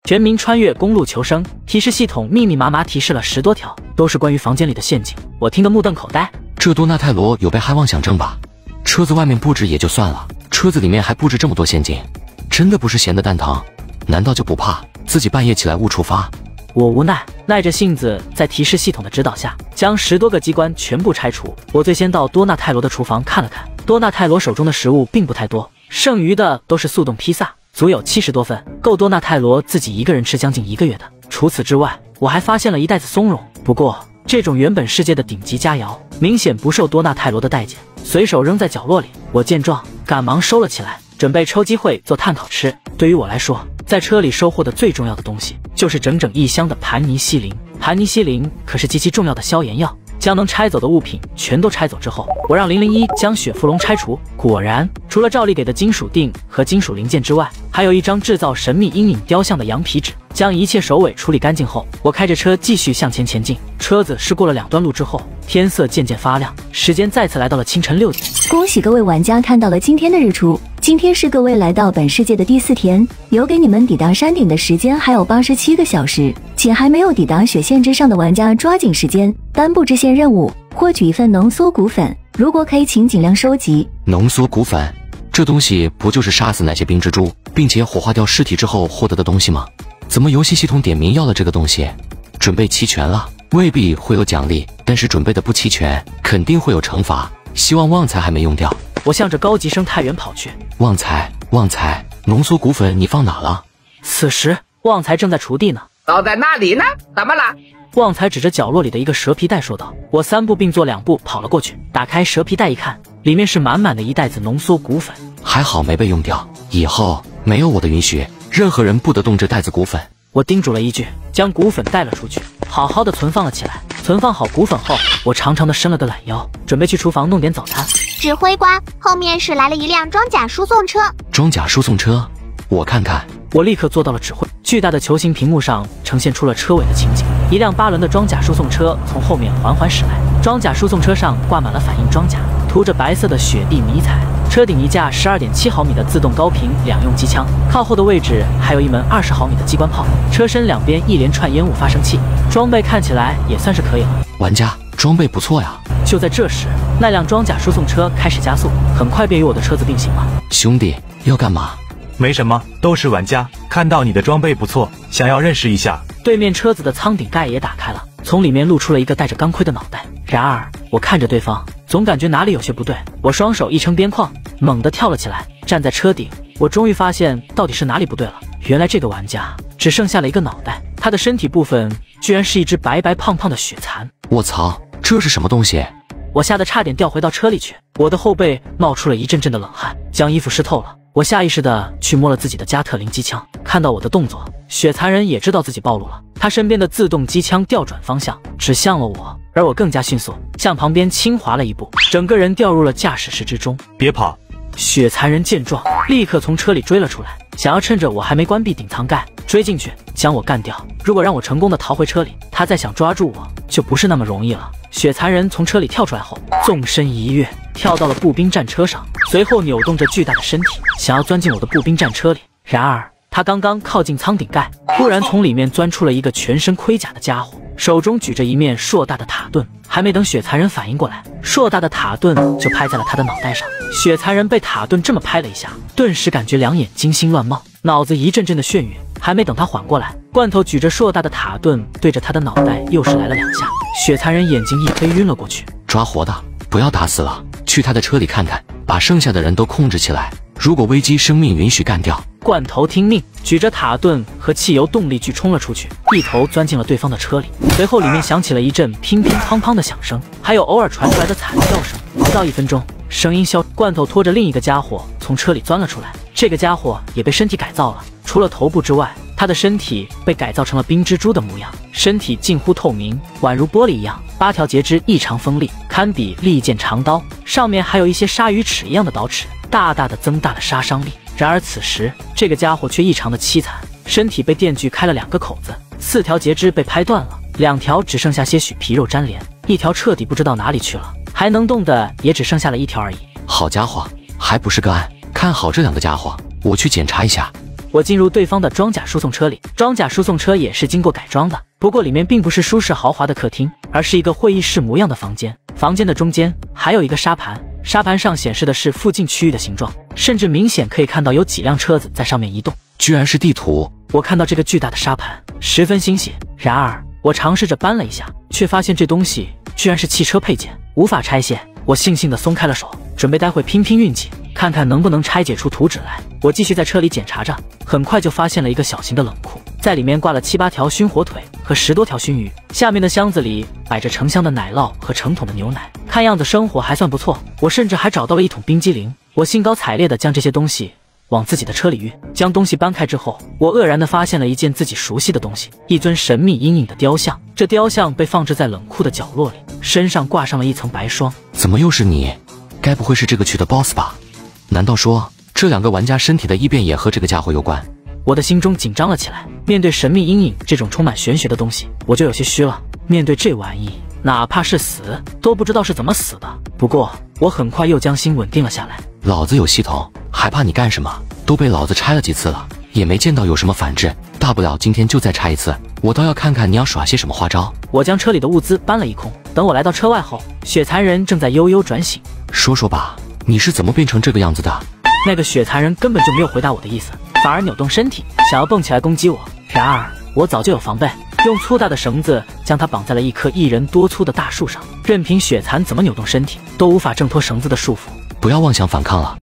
全民穿越公路求生提示系统密密麻麻提示了10多条，都是关于房间里的陷阱，我听得目瞪口呆。这多纳泰罗有被害妄想症吧？车子外面布置也就算了，车子里面还布置这么多陷阱，真的不是闲的蛋疼？难道就不怕自己半夜起来误触发？我无奈，耐着性子在提示系统的指导下，将10多个机关全部拆除。我最先到多纳泰罗的厨房看了看，多纳泰罗手中的食物并不太多，剩余的都是速冻披萨，足有70多份，够多纳泰罗自己一个人吃将近1个月的。除此之外，我还发现了一袋子松茸，不过这种原本世界的顶级佳肴，明显不受多纳泰罗的待见，随手扔在角落里。我见状，赶忙收了起来，准备抽机会做碳烤吃。对于我来说，在车里收获的最重要的东西，就是整整1箱的盘尼西林。盘尼西林可是极其重要的消炎药。将能拆走的物品全都拆走之后，我让001将雪佛龙拆除。果然，除了照例给的金属锭和金属零件之外，还有一张制造神秘阴影雕像的羊皮纸。将一切首尾处理干净后，我开着车继续向前前进。车子驶过了2段路之后，天色渐渐发亮，时间再次来到了清晨6点。恭喜各位玩家看到了今天的日出。今天是各位来到本世界的第4天，留给你们抵达山顶的时间还有87个小时，请还没有抵达雪线之上的玩家抓紧时间颁布支线任务，获取1份浓缩骨粉。如果可以，请尽量收集。浓缩骨粉，这东西不就是杀死那些冰蜘蛛，并且火化掉尸体之后获得的东西吗？怎么游戏系统点名要了这个东西？准备齐全了，未必会有奖励，但是准备的不齐全，肯定会有惩罚。希望旺财还没用掉。我向着高级生态园跑去。旺财，旺财，浓缩骨粉你放哪了？此时，旺财正在锄地呢。都在那里呢，怎么了？旺财指着角落里的一个蛇皮袋说道。我3步并作2步跑了过去，打开蛇皮袋一看，里面是满满的一袋子浓缩骨粉。还好没被用掉，以后没有我的允许，任何人不得动这袋子骨粉。我叮嘱了一句，将骨粉带了出去，好好的存放了起来。存放好骨粉后，我长长的伸了个懒腰，准备去厨房弄点早餐。指挥官，后面是来了一辆装甲输送车。装甲输送车，我看看。我立刻做到了指挥。巨大的球形屏幕上呈现出了车尾的情景，一辆8轮的装甲输送车从后面缓缓驶来。装甲输送车上挂满了反应装甲，涂着白色的雪地迷彩。车顶一架12.7毫米的自动高频2用机枪，靠后的位置还有一门20毫米的机关炮。车身两边一连串烟雾发生器，装备看起来也算是可以了。玩家装备不错呀。就在这时，那辆装甲输送车开始加速，很快便与我的车子并行了。兄弟，要干嘛？没什么，都是玩家，看到你的装备不错，想要认识一下。对面车子的舱顶盖也打开了，从里面露出了一个戴着钢盔的脑袋。然而，我看着对方，总感觉哪里有些不对。我双手一撑边框，猛地跳了起来，站在车顶。我终于发现到底是哪里不对了。原来这个玩家只剩下了一个脑袋，他的身体部分居然是一只白白胖胖的血蚕。我操，这是什么东西？我吓得差点掉回到车里去，我的后背冒出了一阵阵的冷汗，将衣服湿透了。我下意识地去摸了自己的加特林机枪，看到我的动作，血蚕人也知道自己暴露了。他身边的自动机枪调转方向，指向了我，而我更加迅速，向旁边轻滑了一步，整个人掉入了驾驶室之中。别跑！血蚕人见状，立刻从车里追了出来，想要趁着我还没关闭顶舱盖追进去将我干掉。如果让我成功的逃回车里，他再想抓住我就不是那么容易了。血蚕人从车里跳出来后，纵身一跃，跳到了步兵战车上，随后扭动着巨大的身体，想要钻进我的步兵战车里。然而他刚刚靠近舱顶盖，突然从里面钻出了一个全身盔甲的家伙，手中举着一面硕大的塔盾。还没等血蚕人反应过来，硕大的塔盾就拍在了他的脑袋上。血蚕人被塔盾这么拍了一下，顿时感觉两眼金星乱冒，脑子一阵阵的眩晕。还没等他缓过来，罐头举着硕大的塔盾对着他的脑袋又是来了2下，血蚕人眼睛一黑晕了过去。抓活的，不要打死了，去他的车里看看，把剩下的人都控制起来，如果危机生命允许干掉。罐头听命，举着塔盾和汽油动力锯冲了出去，一头钻进了对方的车里。随后里面响起了一阵乒乒乓乓的响声，还有偶尔传出来的惨叫声。不到1分钟，声音消，罐头拖着另一个家伙从车里钻了出来。这个家伙也被身体改造了，除了头部之外，他的身体被改造成了冰蜘蛛的模样，身体近乎透明，宛如玻璃一样，8条截肢异常锋利，堪比利剑长刀，上面还有一些鲨鱼齿一样的刀齿，大大的增大了杀伤力。然而此时这个家伙却异常的凄惨，身体被电锯开了2个口子，4条截肢被拍断了，2条只剩下些许皮肉粘连，1条彻底不知道哪里去了，还能动的也只剩下了1条而已。好家伙，还不是个案，看好这2个家伙，我去检查一下。我进入对方的装甲输送车里，装甲输送车也是经过改装的，不过里面并不是舒适豪华的客厅，而是一个会议室模样的房间。房间的中间还有一个沙盘，沙盘上显示的是附近区域的形状，甚至明显可以看到有几辆车子在上面移动，居然是地图。我看到这个巨大的沙盘，十分欣喜。然而，我尝试着搬了一下，却发现这东西居然是汽车配件，无法拆卸。我悻悻地松开了手，准备待会拼拼运气，看看能不能拆解出图纸来。我继续在车里检查着，很快就发现了一个小型的冷库，在里面挂了7、8条熏火腿和10多条熏鱼。下面的箱子里摆着成箱的奶酪和成桶的牛奶，看样子生活还算不错。我甚至还找到了一桶冰激凌。我兴高采烈地将这些东西往自己的车里运。将东西搬开之后，我愕然地发现了一件自己熟悉的东西，一尊神秘阴影的雕像。这雕像被放置在冷库的角落里，身上挂上了一层白霜。怎么又是你？该不会是这个区的 boss 吧？难道说这2个玩家身体的异变也和这个家伙有关？我的心中紧张了起来。面对神秘阴影这种充满玄学的东西，我就有些虚了。面对这玩意，哪怕是死都不知道是怎么死的。不过我很快又将心稳定了下来。老子有系统，还怕你干什么？都被老子拆了几次了，也没见到有什么反制，大不了今天就再拆一次，我倒要看看你要耍些什么花招。我将车里的物资搬了一空，等我来到车外后，雪蚕人正在悠悠转醒。说说吧，你是怎么变成这个样子的？那个雪蚕人根本就没有回答我的意思，反而扭动身体，想要蹦起来攻击我。然而我早就有防备，用粗大的绳子将它绑在了一棵1人多粗的大树上，任凭雪蚕怎么扭动身体，都无法挣脱绳子的束缚。不要妄想反抗了，